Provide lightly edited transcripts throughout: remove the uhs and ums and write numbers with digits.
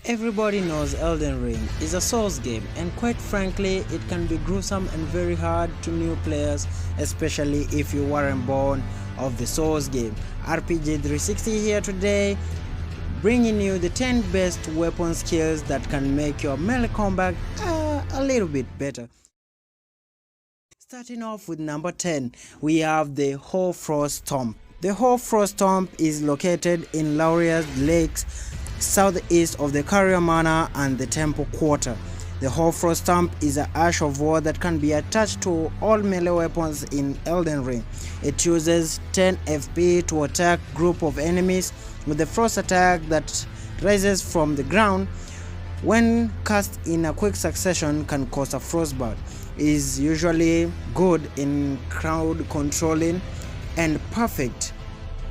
Everybody knows Elden Ring is a Souls game, and quite frankly it can be gruesome and very hard to new players, especially if you weren't born of the Souls game. RPG 360 here today, bringing you the 10 best weapon skills that can make your melee combat a little bit better. Starting off with number 10, we have the Hoarfrost Stomp. The Hoarfrost Stomp is located in Lauria's Lakes, southeast of the Carinia Manor and the Temple Quarter. The Hoarfrost Stomp is an ash of war that can be attached to all melee weapons in Elden Ring. It uses 10 FP to attack group of enemies with the frost attack that rises from the ground. When cast in a quick succession can cause a frostbite. It is usually good in crowd controlling and perfect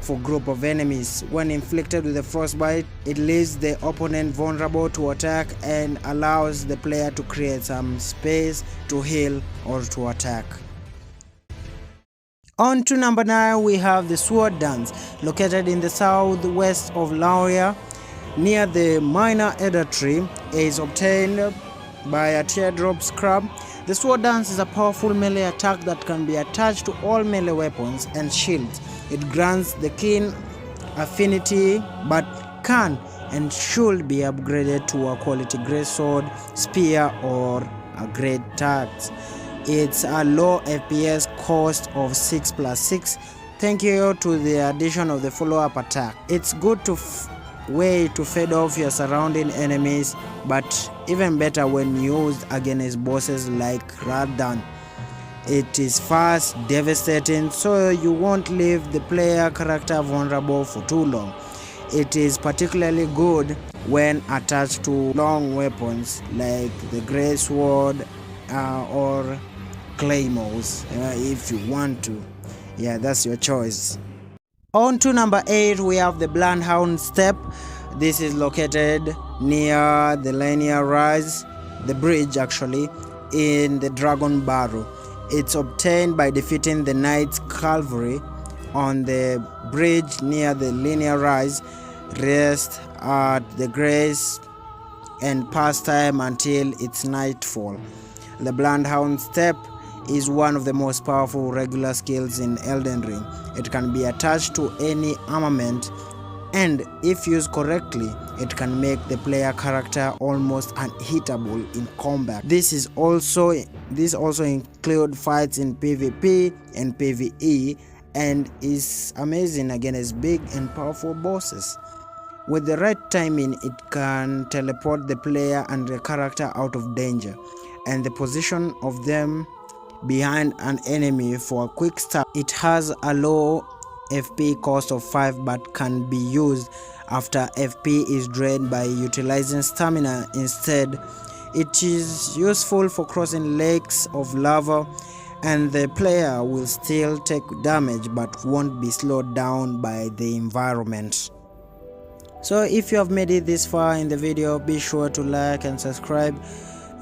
for group of enemies. When inflicted with a frostbite, it leaves the opponent vulnerable to attack and allows the player to create some space to heal or to attack. On to number 9, we have the Sword Dance, located in the southwest of Lauria near the Minor Eder Tree. It is obtained by a teardrop scrub. The Sword Dance is a powerful melee attack that can be attached to all melee weapons and shields. It grants the keen affinity but can and should be upgraded to a quality greatsword, spear or a great axe. It's a low FPS cost of 6+6 thank you to the addition of the follow-up attack. It's good way to fade off your surrounding enemies, but even better when used against bosses like r.n.n. It is fast, devastating, so you won't leave the player character vulnerable for too long. It is particularly good when attached to long weapons like the Greatsword or claymores if you want to. Yeah, that's your choice. On to number 8, we have the Hound Step. This is located near the linear rise, the bridge actually, in the Dragon Barrow. It's obtained by defeating the Knight's Cavalry on the bridge near the linear rise. Rest at the grace and pastime until its nightfall. The Hound Step is one of the most powerful regular skills in Elden Ring. It can be attached to any armament, and if used correctly, it can make the player character almost unhittable in combat. This also includes fights in PvP and PvE, and is amazing against big and powerful bosses. With the right timing, it can teleport the player and the character out of danger, and the position of them behind an enemy for a quick start. It has a low FP cost of 5 but can be used after FP is drained by utilizing stamina instead. It is useful for crossing lakes of lava, and the player will still take damage but won't be slowed down by the environment. So if you have made it this far in the video, be sure to like and subscribe.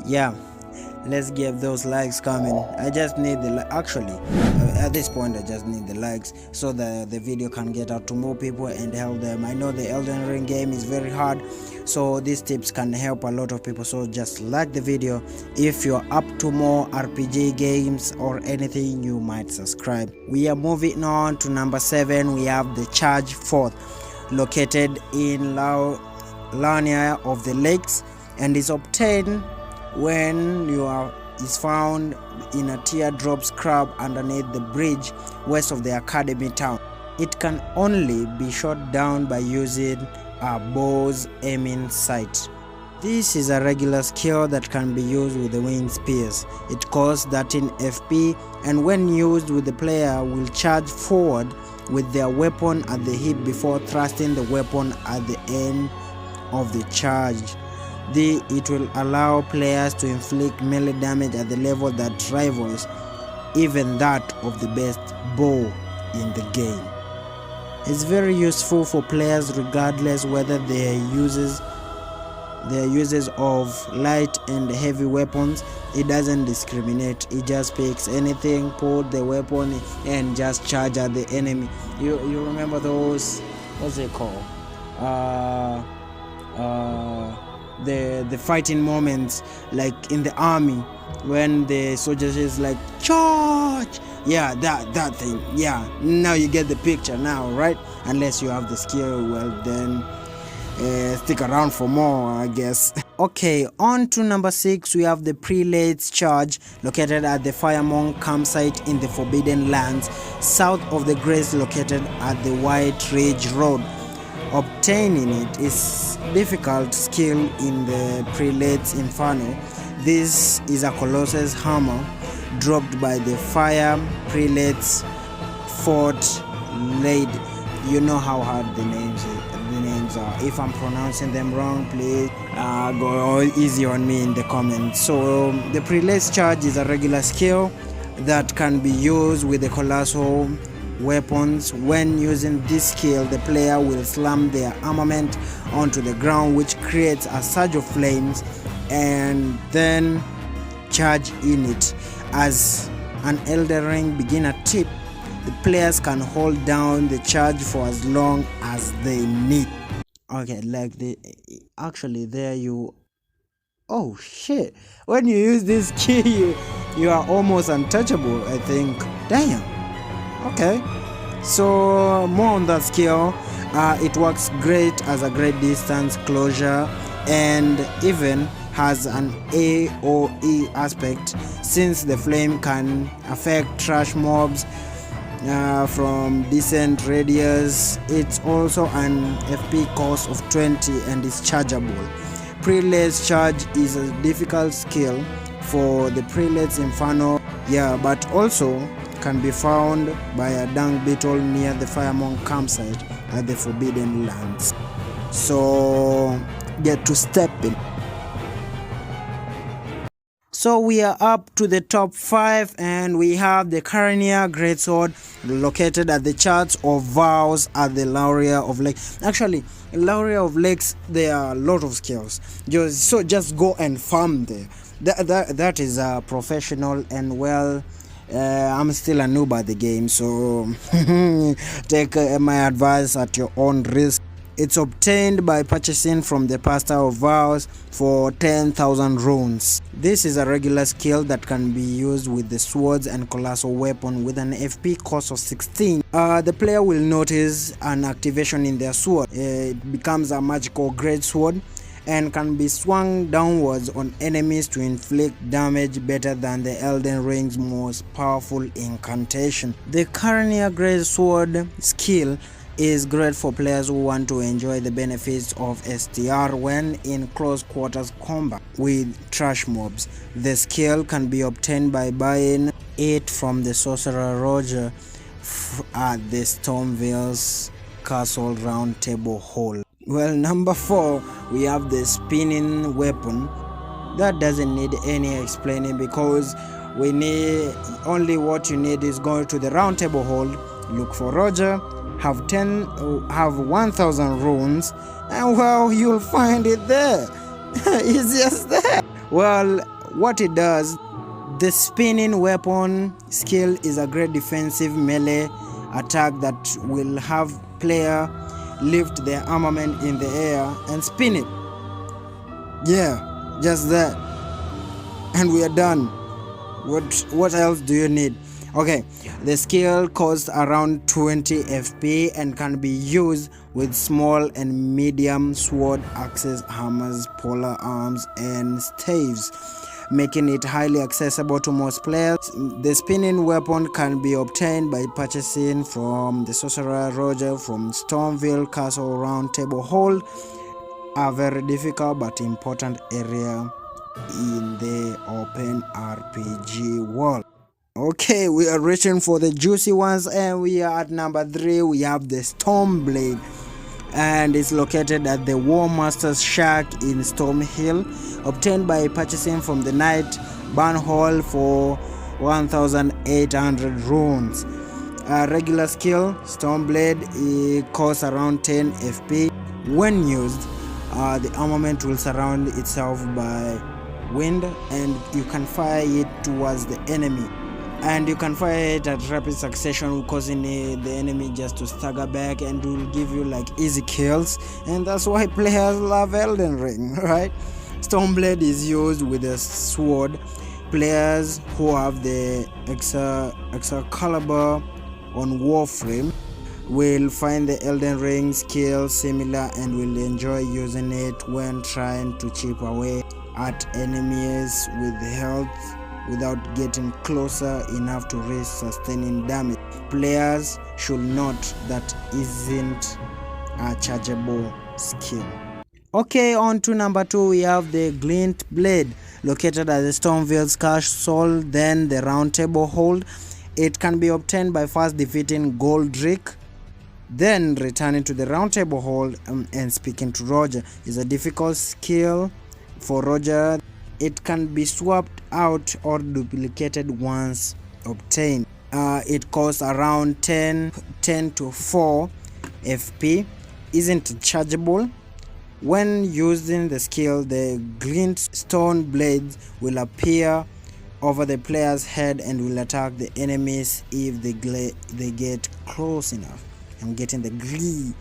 Yeah, let's get those likes coming. I just need the at this point I just need the likes so that the video can get out to more people and help them. I know the Elden Ring game is very hard, so these tips can help a lot of people, so just like the video. If you're up to more RPG games or anything, you might subscribe. We are moving on to number 7. We have the Charge Fort, located in Carinia of the Lakes, and is obtained when is found in a teardrop scrub underneath the bridge west of the Academy town. It can only be shot down by using a bow's aiming sight. This is a regular skill that can be used with the winged spears. It costs 13 FP, and when used with the player will charge forward with their weapon at the hip before thrusting the weapon at the end of the charge. It will allow players to inflict melee damage at the level that rivals even that of the best bow in the game. It's very useful for players regardless whether they are users of light and heavy weapons. It doesn't discriminate. It just picks anything, put the weapon and just charge at the enemy. You remember those, what's it called, the fighting moments, like in the army when the soldiers is like charge. Yeah, that thing. Yeah, now you get the picture now, right? Unless you have the skill, well then stick around for more, I guess. Okay, on to number 6, we have the Prelates Charge, located at the Firemonk campsite in the Forbidden Lands, south of the Grace, located at the White Ridge Road. Obtaining it is difficult skill in the Prelates Inferno. This is a Colossus hammer dropped by the Fire Prelates Fort Lady. You know how hard the names are. If I'm pronouncing them wrong, please go easy on me in the comments. So the Prelates Charge is a regular skill that can be used with the colossal weapons. When using this skill, the player will slam their armament onto the ground, which creates a surge of flames, and then charge in it. As an Elden Ring beginner tip, the players can hold down the charge for as long as they need. Okay, like actually there you, oh shit, when you use this key you are almost untouchable, I think. Damn. Okay, so more on that skill. It works great as a great distance closure, and even has an AoE aspect, since the flame can affect trash mobs from decent radius. It's also an FP cost of 20 and is chargeable. Prelates Charge is a difficult skill for the Prelates Inferno, yeah, but also can be found by a dung beetle near the Firemonk campsite at the Forbidden Lands. So get to step in. So we are up to the top 5, and we have the Carinia Greatsword, located at the Charts of Vows at the Lauria of Lakes. Actually, in Lauria of Lakes there are a lot of skills. Just go and farm there. That is professional, and well, I'm still a noob at the game, so take my advice at your own risk. It's obtained by purchasing from the Pastor of Vows for 10,000 runes. This is a regular skill that can be used with the swords and colossal weapon with an FP cost of 16. The player will notice an activation in their sword. It becomes a magical great sword and can be swung downwards on enemies to inflict damage better than the Elden Ring's most powerful incantation. The Carinia Greatsword skill is great for players who want to enjoy the benefits of STR when in close quarters combat with trash mobs. The skill can be obtained by buying it from the Sorcerer Roger at the Stormville's Castle Round Table Hall. Well, number 4, we have the spinning weapon. That doesn't need any explaining, because we need only what you need is go to the Round Table Hall, look for Roger, have 1,000 runes, and well, you'll find it there. It's just there. Well, what it does, the spinning weapon skill is a great defensive melee attack that will have player lift their armament in the air and spin it. Yeah, just that, and we are done. What else do you need? Okay, the skill costs around 20 FP and can be used with small and medium sword axes, hammers, polar arms, and staves, making it highly accessible to most players. The spinning weapon can be obtained by purchasing from the Sorcerer Roger from Stormville Castle Round Table Hall, a very difficult but important area in the open RPG world. Okay, we are reaching for the juicy ones, and we are at number 3. We have the Storm Blade, and it's located at the War Master's Shack in Storm Hill, obtained by purchasing from the Knight Burn Hall for 1,800 runes. A regular skill, Storm Blade, it costs around 10 FP. When used, the armament will surround itself by wind, and you can fire it towards the enemy. and you can fire it at rapid succession, causing the enemy just to stagger back, and will give you like easy kills. And that's why players love Elden Ring, right? Stormblade is used with a sword. Players who have the Excalibur on Warframe will find the Elden Ring skill similar and will enjoy using it when trying to chip away at enemies with health without getting closer enough to risk sustaining damage. Players should note that isn't a chargeable skill. Okay, on to number 2, we have the Glint Blade, located at the Stormville's Castle, then the Round Table Hold. It can be obtained by first defeating Goldrick, then returning to the Round Table Hold and speaking to Roger. It's a difficult skill for Roger. It can be swapped out or duplicated once obtained. It costs around 10 to 4 FP, isn't chargeable. When using the skill, the glint stone blades will appear over the player's head and will attack the enemies if they get close enough. I'm getting the glint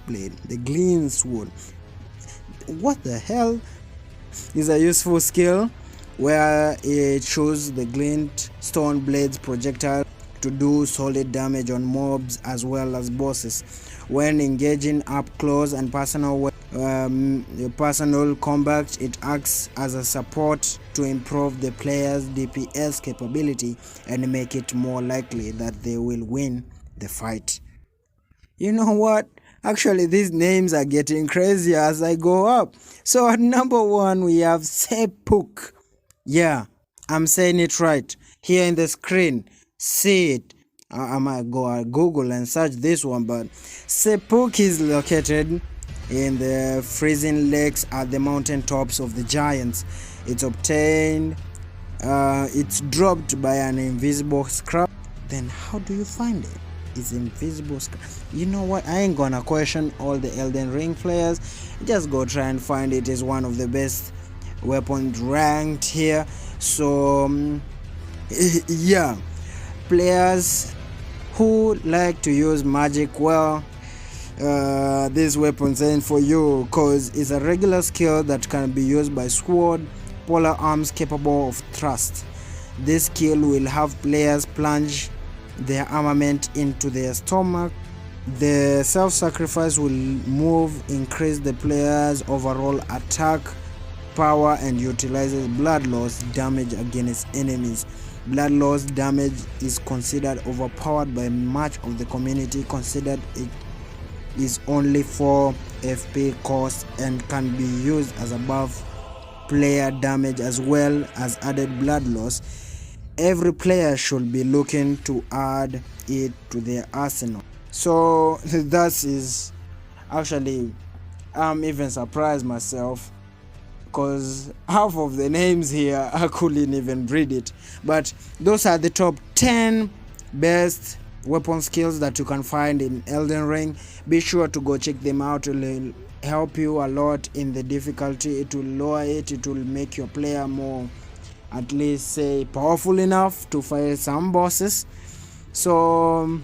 blade, the glint sword. What the hell? Is a useful skill where it shows the glint stone blades projectile to do solid damage on mobs as well as bosses. When engaging up close and personal combat, it acts as a support to improve the player's DPS capability and make it more likely that they will win the fight. You know what? Actually, these names are getting crazier as I go up. So at number 1, we have Saypook. Yeah, I'm saying it right. Here in the screen, see it. I might go Google and search this one, but Saypook is located in the freezing lakes at the mountain tops of the giants. It's obtained, it's dropped by an invisible scrap. Then how do you find it? It's invisible. You know what? I ain't gonna question all the Elden Ring players. Just go try and find it. Is one of the best weapons ranked here. So yeah, players who like to use magic, well, this weapon ain't for you, cause it's a regular skill that can be used by sword polar arms capable of thrust. This skill will have players plunge their armament into their stomach. The self-sacrifice will increase the player's overall attack power and utilizes blood loss damage against enemies. Blood loss damage is considered overpowered by much of the community, considered it is only 4 FP cost and can be used as above player damage as well as added blood loss. Every player should be looking to add it to their arsenal. So that is actually, I'm even surprised myself, because half of the names here I couldn't even read it. But those are the top 10 best weapon skills that you can find in Elden Ring. Be sure to go check them out. It will help you a lot in the difficulty. It will lower it. It will make your player more, at least say, powerful enough to fight some bosses. So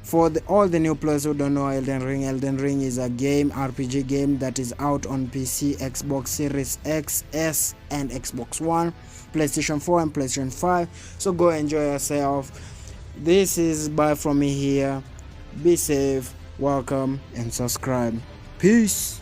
for all the new players who don't know Elden Ring is a RPG game that is out on PC, Xbox Series X, S and Xbox One, PlayStation 4 and PlayStation 5. So go enjoy yourself. This is bye from me here. Be safe, welcome and subscribe. Peace.